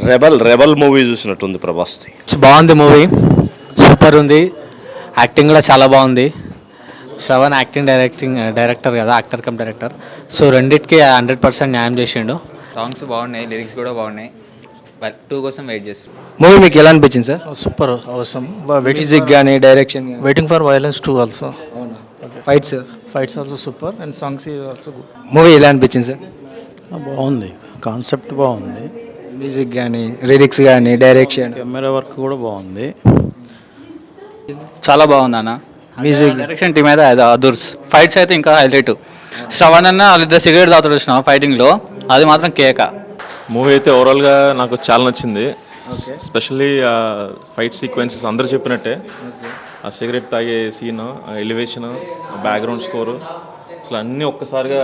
Rebel Rebel movie చూసినట్టుంది ప్రభాస్ది. బాగుంది మూవీ, సూపర్ ఉంది. యాక్టింగ్ కూడా చాలా బాగుంది. శ్రవణ్ డైరెక్టర్ కదా, యాక్టర్ కమ్ డైరెక్టర్. సో రెండిటికి 100% న్యాయం చేసిండు. సాంగ్స్ బాగున్నాయి, లిరిక్స్ కూడా బాగున్నాయి. బట్ 2 కోసం వెయిట్ చేస్తున్నాం. మూవీ మీకు ఎలా అనిపించింది సార్? సూపర్ అవసరం. మ్యూజిక్ కానీ డైరెక్షన్ కానీ. Waiting for violence 2 also. Fights fights also super and songs also good. Movie ఎలా అనిపించింది సార్? బాగుంది, కాన్సెప్ట్ బాగుంది, మ్యూజిక్ కానీ లిరిక్స్ కానీ డైరెక్షన్ కెమెరా వర్క్ కూడా బాగుంది. చాలా బాగుంది అన్న. మ్యూజిక్ డైరెక్షన్ టీమ్ అయితే అదర్స్. ఫైట్స్ అయితే ఇంకా హైలైట్. శ్రవణ్ అన్న వాళ్ళిద్దరు సిగరెట్ తాగుతాడు వచ్చిన ఫైటింగ్లో, అది మాత్రం కేక. మూవీ అయితే ఓవరాల్గా నాకు చాలా నచ్చింది. స్పెషల్లీ ఫైట్ సీక్వెన్సెస్ అందరూ చెప్పినట్టే. ఆ సిగరెట్ తాగే సీన్, ఎలివేషన్, బ్యాక్గ్రౌండ్ స్కోరు, అసలు అన్నీ ఒక్కసారిగా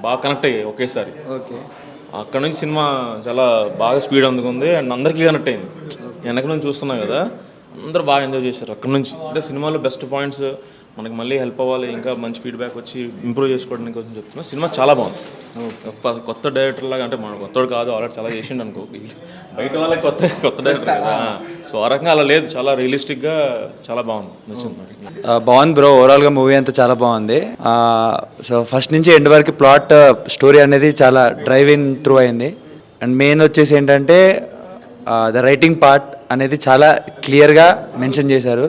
బాగా కనెక్ట్ అయ్యాయి ఒకేసారి. అక్కడ నుంచి సినిమా చాలా బాగా స్పీడ్ అందుకుంది అండ్ అందరికీ కనెక్ట్ అయింది. వెనక నుంచి చూస్తున్నాం కదా, అందరూ బాగా ఎంజాయ్ చేశారు అక్కడ నుంచి. అంటే సినిమాలో బెస్ట్ పాయింట్స్ మనకి మళ్ళీ హెల్ప్ అవ్వాలి, ఇంకా మంచి ఫీడ్బ్యాక్ వచ్చి ఇంప్రూవ్ చేసుకోవడానికి కోసం చెప్తున్నా. సినిమా చాలా బాగుంది. కొత్త డైరెక్టర్ లాగా, అంటే మన కొత్తడు కాదు, ఆల్రెడీ చాలా చేసిండు అనుకో, బయట వాళ్ళకి కొత్త డైరెక్టర్ కదా. సో ఆ రకంగా అలా లేదు, చాలా రియలిస్టిక్గా చాలా బాగుంది, నచ్చింది. బాగుంది బ్రో, ఓవరాల్గా మూవీ అంతా చాలా బాగుంది. సో ఫస్ట్ నుంచి ఎండ్ వరకు ప్లాట్ స్టోరీ అనేది చాలా డ్రైవ్ ఇన్ త్రూ అయింది. అండ్ మెయిన్ వచ్చేసి ఏంటంటే ద రైటింగ్ పార్ట్ అనేది చాలా క్లియర్గా మెన్షన్ చేశారు.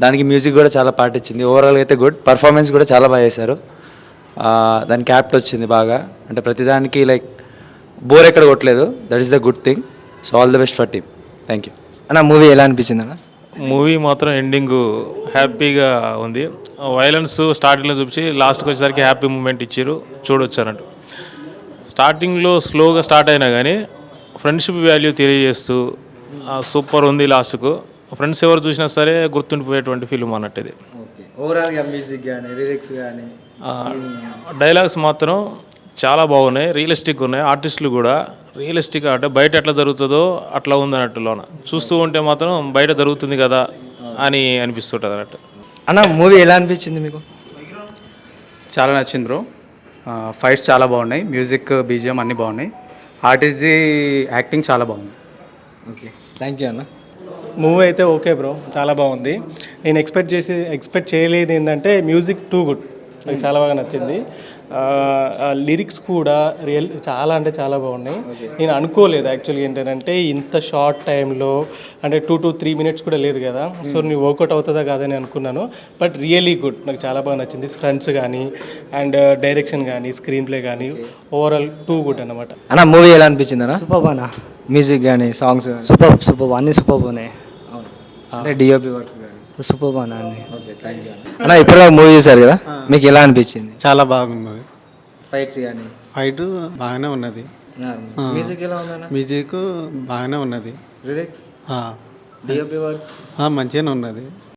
దానికి మ్యూజిక్ కూడా చాలా పార్ట్ ఇచ్చింది. ఓవరాల్గా అయితే గుడ్. పర్ఫార్మెన్స్ కూడా చాలా బాగా చేశారు. దానికి క్యాప్ట్ వచ్చింది బాగా. అంటే ప్రతిదానికి లైక్ బోర్ ఎక్కడ కొట్టలేదు. That is the good thing. So all the best for team. Thank you అన్న. మూవీ ఎలా అనిపించింది అన్న? మూవీ మాత్రం ఎండింగ్ హ్యాపీగా ఉంది. వైలెన్స్ స్టార్టింగ్లో చూపించి లాస్ట్కి వచ్చేసరికి హ్యాపీ మూమెంట్ ఇచ్చారు, చూడొచ్చు అన్నట్టు. స్టార్టింగ్లో స్లోగా స్టార్ట్ అయినా కానీ ఫ్రెండ్షిప్ వాల్యూ తెలియజేస్తూ సూపర్ ఉంది. లాస్ట్కు ఫ్రెండ్స్ ఎవరు చూసినా సరే గుర్తుండిపోయేటువంటి ఫిల్మ్ అన్నట్టు ఇది. ఓవరాల్గా మ్యూజిక్ కానీ లిరిక్స్ కానీ డైలాగ్స్ మాత్రం చాలా బాగున్నాయి, రియలిస్టిక్ ఉన్నాయి. ఆర్టిస్టులు కూడా రియలిస్టిక్గా, అంటే బయట ఎట్లా జరుగుతుందో అట్లా ఉంది అన్నట్టు. లోన చూస్తూ ఉంటే మాత్రం బయట జరుగుతుంది కదా అని అనిపిస్తుంటుంది అన్నట్టు. అన్న మూవీ ఎలా అనిపించింది మీకు? చాలా నచ్చింది బ్రో. ఫైట్స్ చాలా బాగున్నాయి, మ్యూజిక్ బీజిఎం అన్నీ బాగున్నాయి. ఆర్టిస్ట్ది యాక్టింగ్ చాలా బాగుంది. ఓకే, థ్యాంక్ యూ అన్న. మూవీ అయితే ఓకే బ్రో, చాలా బాగుంది. నేను ఎక్స్పెక్ట్ చేయలేదు ఏంటంటే మ్యూజిక్ టూ గుడ్, నాకు చాలా బాగా నచ్చింది. లిరిక్స్ కూడా చాలా అంటే చాలా బాగున్నాయి. నేను అనుకోలేదు యాక్చువల్గా ఏంటంటే ఇంత షార్ట్ టైంలో, అంటే 2 to 3 minutes కూడా లేదు కదా. సో నేను వర్కౌట్ అవుతుందా కాదని అనుకున్నాను. బట్ రియలీ గుడ్, నాకు చాలా బాగా నచ్చింది. స్టంట్స్ కానీ అండ్ డైరెక్షన్ కానీ స్క్రీన్ ప్లే కానీ ఓవరాల్ టూ గుడ్ అన్నమాట. అన్న మూవీ ఎలా అనిపించింది అన్న? సూపర్ అన్న. మ్యూజిక్ కానీ సాంగ్స్ సూపర్ అన్నీ సూపర్ ఉన్నాయి. అంటే డిఓపి వర్క్ కానీ సూపర్ అన్న అన్ని. ఓకే, థ్యాంక్ యూ అన్న. ఇప్పుడు మూవీ చూసారు కదా, మీకు ఎలా అనిపించింది? చాలా బాగుంది. ఫైట్స్ కానీ ఫైట్ బాగానే ఉన్నది. మ్యూజిక్ ఎలా ఉందన్న? మ్యూజిక్ బాగానే ఉన్నది. లిరిక్స్ డిఓపి వర్క్ మంచిగానే ఉన్నది.